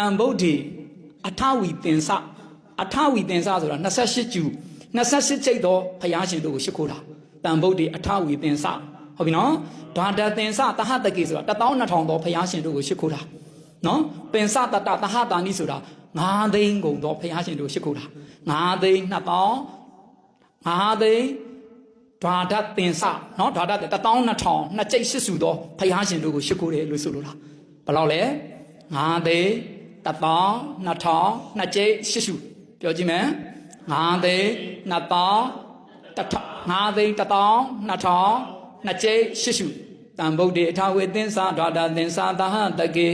န်ဗုဒ္ဓေအထဝီတင်္စအထဝီတင်္စဆိုတာ28ကျူ28ကျိတ်သောဘုရားရှင်တို့ကိုရှိခိုးတာတန်ဗုဒ္ဓေအထဝီတင်္စဟုတ်ပြီနော်ဓာတတင်္စတဟတကေဆိုတာ12000သောဘုရားရှင်တို့ကိုရှိခိုးတာနော်ပင်စတတသဟတာနိဆိုတာ9သိန်းကုန်သောဘုရားရှင်တို့ရှိခိုးတာ9သိန်း2000 9သိန်းဓာတတင်္စနော်ဓာတ12000နှစ်ကျိတ်ရှိစုသောဘုရားရှင်တို့ကိုရှိခိုးတယ်လို့ဆိုလိုတာဘယ်လောက်လဲ9သိန်း1000 2000နှစ်ကျိတ်ရှိစုပြောကြည့်မယ်9သိန်း2000 9သိန်း1000 2000နှစ်ကျိတ်ရှိစုတံဗုဒ္ဓေအထဝေသင်္စာဓာတသင်္စာသဟတကေ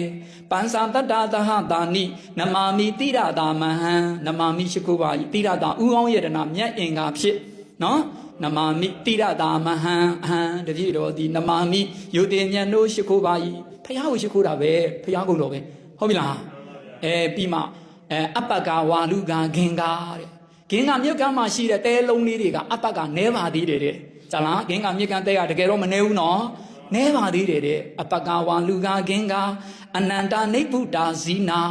ပန်စာတတသဟတာနိနမာမိတိရတာမဟံနမာမိရှိခိုးပါ၏တိရတာဥကောင်းယတနာမြတ်အင်္ဂါဖြစ်နော်နမာမိတိရတာမဟံအဟံတတိတော်ဒီနမာမိယုတိညံတို့ရှိခိုးပါ၏ဖះကိုရှိခိုးတာပဲဖះကုံတော်ပဲဟုတ်ပြီလားပြီးမှအပ္ပကဝါလူကဂင်္ဂါတဲ့ဂင်္ဂါမြတ်ကမှာရှိတဲ့တဲလုံးလေးတွေကအပ္ပကနဲပါသေးတယ်တဲ့ဇာလားဂင်္ဂါမြတ်ကတဲကတကယ်တော့မနဲဘူးနော်နဲပါသေးတယ်တဲ့အပ္ပကဝါလူကဂင်္ဂါအနန္တနိဗ္ဗုတာဇီနာ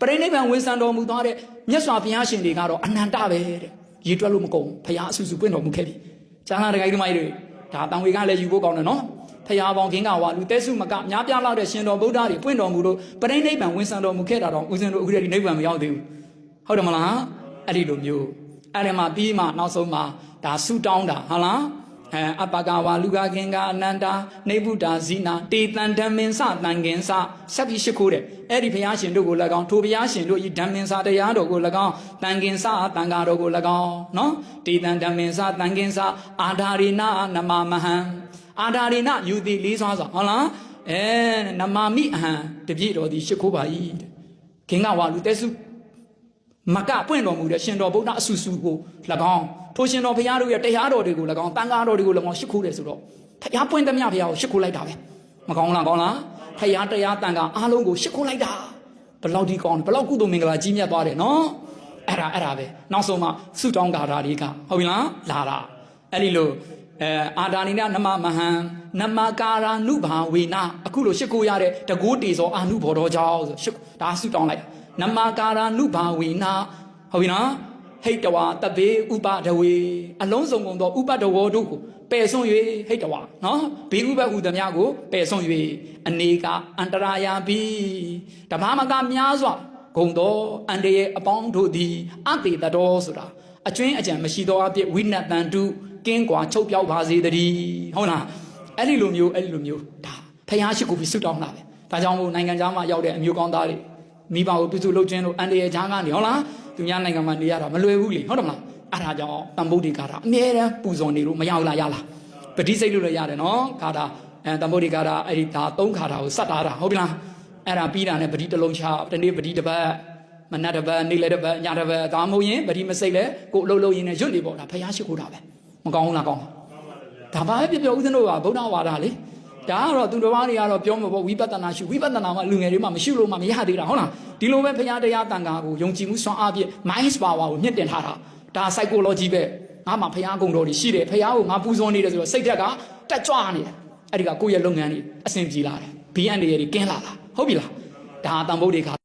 ပရိနိဗ္ဗာန်ဝင်ဆံတော်မူသွားတဲ့မြတ်စွာဘုရားရှင်တွေကတော့အနန္တပဲတဲ့ရေတွက်လို့မကုန်ဘုရားအဆူဆူပွင့်တော်မူခဲ့ပြီဇာလားတကယ်ဒီမိုက်တွေဒါတန်ဝေကလည်းယူဖို့ကောင်းတယ်နော်ဖျားပေါင်းဂင်္ဂဝါလူတဲစုမကများပြားလောက်တဲ့ရှင်တော်ဗုဒ္ဓတွေပွင့်တော်မူလို့ပရိနိဗ္ဗာန်ဝင်ဆံတော်မူခဲ့တာတော့ဦးဇင်းတို့အခုတည်းနိဗ္ဗာန်မရောက်သေးဘူးဟုတ်တယ်မလားအဲ့ဒီလိုမျိုးအဲ့ဒီမှာပြီးမှနောက်ဆုံးမှာဒါဆူတောင်းတာဟုတ်လားအပ္ပကဝါလူကဂင်္ဂအနန္တာနေဗုဒ္ဓဇိနာတေတံဓမ္မင်္စတန်ကင်္စဆက်ပြီးရှိခိုးတယ်အဲ့ဒီဘုရားရှင်တို့ကို၎င်းထိုဘုရားရှင်တို့ဤဓမ္မင်္စတရားတော်ကို၎င်းတန်ကင်္စတန်ဃာတော်ကို၎င်းနော်တေတံဓမ္မင်္စတန်ကင်္စအာဓာရိနာနမမဟံအာဓာရိနယူသည်လေးစွာဆိုဟုတ်လားနမမိအဟံတပြည့်တော်သည်ရှိခိုးပါ၏ဂင်္ဂဝါလူတဲစုမကပွင့်တော်မူတဲ့ရှင်တော်ဗုဒ္ဓအဆူဆူကို၎င်းထိုရှင်တော်ဘုရားတို့ရဲ့တရားတော်တွေကို၎င်းတန်ဃာတော်တွေကို၎င်းရှိခိုးတယ်ဆိုတော့ဘုရားပွင့်သမျှဘုရားကိုရှိခိုးလိုက်တာပဲမကောင်းလားကောင်းလားဘုရားတရားတန်ဃာအားလုံးကိုရှိခိုးလိုက်တာဘလောက်ဒီကောင်းဘလောက်ကုသိုလ်မင်္ဂလာကြီးမြတ်သွားတယ်နော်အဲ့ဒါပဲနောက်ဆုံးမှဆုတောင်းကာတာတွေကဟုတ်ပြီလားလာတာအဲ့ဒီလိုအာဒါနိနနမမဟံနမကာရာနုဘာဝေနအခုလိုရှိခိုးရတဲ့တကူတေသောအာနုဘော်တော်ကြောင့်ဆိုဒါဆုတောင်းလိုက်နမကာရာနုဘာဝေနဟုတ်ပြီနော်ဟိတ်တဝါတပေဥပဒဝေအလုံးစုံကုန်သောဥပဒဝေတို့ကိုပယ်ဆုံး၍ဟိတ်တဝါနော်ဘေးဥပဟုသမျှကိုပယ်ဆုံး၍အနေကအန္တရာယာပိဓမ္မမကများစွာဂုံသောအန္တရဲ့အပေါင်းတို့သည်အတေတတော်ဆိုတာအကျွင်းအကြံမရှိသောအဖြစ်ဝိနတန်တုကင်းကွာချုပ်ပြောက်ပါစေတည်းဟုတ်လားအဲ့ဒီလိုမျိုးဒါဖျားရှိကိုပြီးဆွတောင်းတာပဲဒါကြောင့်မို့နိုင်ငံခြားမှာရောက်တဲ့အမျိုးကောင်းသားတွေမိဘကိုပြုစုလုပ်ခြင်းလို့အန္တရာယ်ချားကနေဟုတ်လားသူများနိုင်ငံမှာနေရတာမလွယ်ဘူးလေဟုတ်တယ်မလားအဲ့ဒါကြောင့်တန်ဗုဒ္ဓေကာတာအမြဲတမ်းပူဇော်နေလို့မရဘူးလားရလားပဋိစိတ်လို့လည်းရတယ်နော်ကာတာတန်ဗုဒ္ဓေကာတာအဲ့ဒီဒါ3ခါတာကိုစတ်တာဟုတ်ပြီလားအဲ့ဒါပြီးတာနဲ့ပဋိတစ်လုံးချတနေ့ပဋိတစ်ပတ်မနက်တစ်ပတ်နေ့လည်းတစ်ပတ်ညတစ်ပတ်ဒါမှမဟုတ်ရင်ပဋိမစိတ်လဲကိုအလုပ်လုပ်ရင်းနဲ့ရွတ်နေပေါ့ဒါဖျားရှိခိုးတာပဲမကောင်းဘူးလားကောင်းဒါပါပဲပြောဦးဇင်းတို့ကဗုဒ္ဓဝါဒလေဒါကတော့သူတော်ဘာတွေကတော့ပြောမှာပေါ့ဝိပဿနာရှုဝိပဿနာမှာလူငယ်တွေမှမရှုလို့မှမရသေးတာဟုတ်လားဒီလိုပဲဘုရားတရားတန်ခါကိုယုံကြည်မှုစွမ်းအားဖြင့် mind power ကိုမြင့်တင်ထားတာဒါ psychology ပဲငါမှဘုရားကုံတော်တွေရှိတယ်ဘုရားကိုငါပူဇော်နေတယ်ဆိုတော့စိတ်ဓာတ်ကတက်ကြွနေတယ်အဲ့ဒီကကိုယ့်ရဲ့လုပ်ငန်းတွေအဆင်ပြေလာတယ်ဘေးအန္တရာယ်တွေကင်းလာတာဟုတ်ပြီလားဒါတန်ဖိုးတွေက